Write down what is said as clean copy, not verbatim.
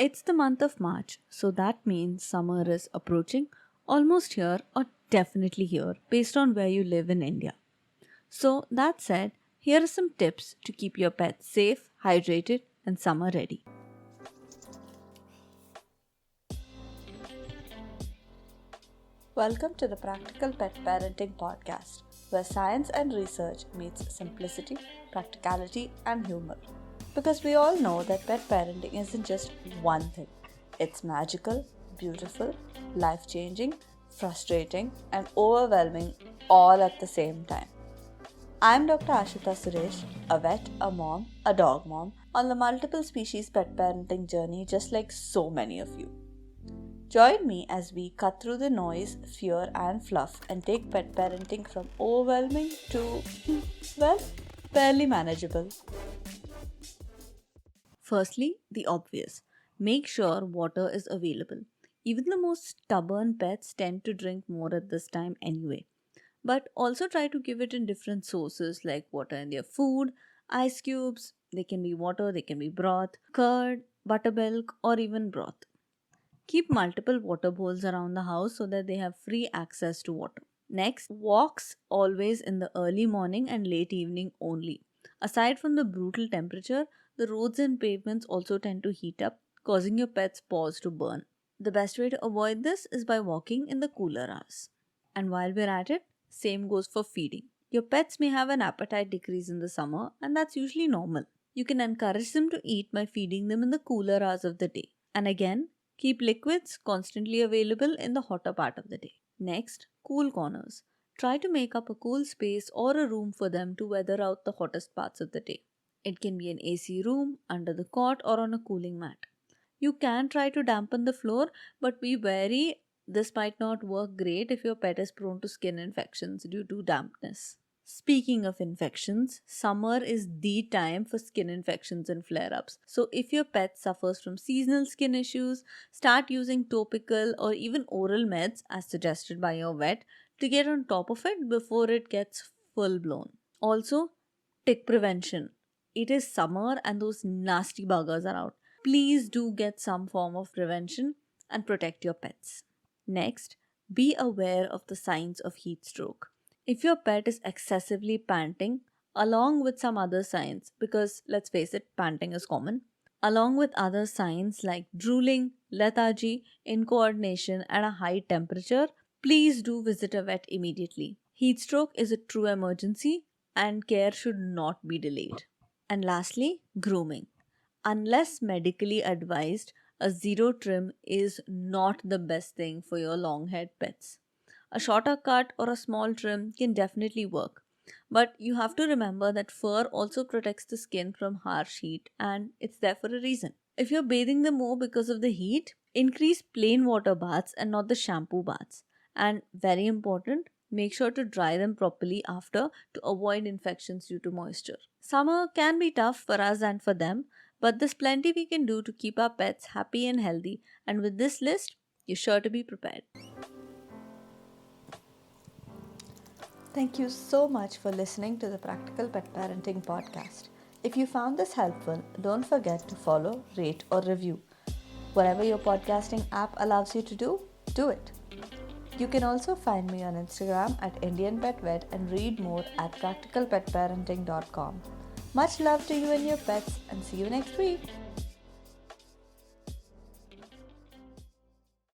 It's the month of March, so that means summer is approaching, almost here or definitely here, based on where you live in India. So, that said, here are some tips to keep your pets safe, hydrated, and summer ready. Welcome to the Practical Pet Parenting Podcast, where science and research meets simplicity, practicality, and humor. Because we all know that pet parenting isn't just one thing. It's magical, beautiful, life-changing, frustrating, and overwhelming all at the same time. I'm Dr. Ashita Suresh, a vet, a mom, a dog mom, on the multiple species pet parenting journey just like so many of you. Join me as we cut through the noise, fear, and fluff and take pet parenting from overwhelming to, well, barely manageable. Firstly, the obvious. Make sure water is available. Even the most stubborn pets tend to drink more at this time anyway. But also try to give it in different sources like water in their food, ice cubes, they can be water, they can be broth, curd, buttermilk, or even broth. Keep multiple water bowls around the house so that they have free access to water. Next, walks always in the early morning and late evening only. Aside from the brutal temperature, the roads and pavements also tend to heat up, causing your pet's paws to burn. The best way to avoid this is by walking in the cooler hours. And while we're at it, same goes for feeding. Your pets may have an appetite decrease in the summer, and that's usually normal. You can encourage them to eat by feeding them in the cooler hours of the day. And again, keep liquids constantly available in the hotter part of the day. Next, cool corners. Try to make up a cool space or a room for them to weather out the hottest parts of the day. It can be an AC room, under the cot, or on a cooling mat. You can try to dampen the floor, but be wary. This might not work great if your pet is prone to skin infections due to dampness. Speaking of infections, summer is the time for skin infections and flare ups. So, if your pet suffers from seasonal skin issues, start using topical or even oral meds as suggested by your vet to get on top of it before it gets full blown. Also, tick prevention. It is summer and those nasty buggers are out. Please do get some form of prevention and protect your pets. Next, be aware of the signs of heat stroke. If your pet is excessively panting, along with some other signs, because let's face it, panting is common, along with other signs like drooling, lethargy, incoordination, and a high temperature, please do visit a vet immediately. Heat stroke is a true emergency and care should not be delayed. And lastly, grooming. Unless medically advised, a zero trim is not the best thing for your long haired pets. A shorter cut or a small trim can definitely work, but you have to remember that fur also protects the skin from harsh heat and it's there for a reason. If you're bathing them more because of the heat, increase plain water baths and not the shampoo baths. And very important, make sure to dry them properly after to avoid infections due to moisture. Summer can be tough for us and for them, but there's plenty we can do to keep our pets happy and healthy, and with this list, you're sure to be prepared. Thank you so much for listening to the Practical Pet Parenting Podcast. If you found this helpful, don't forget to follow, rate, or review. Whatever your podcasting app allows you to do it. You can also find me on Instagram at Indian Pet Vet and read more at practicalpetparenting.com. Much love to you and your pets, and see you next week.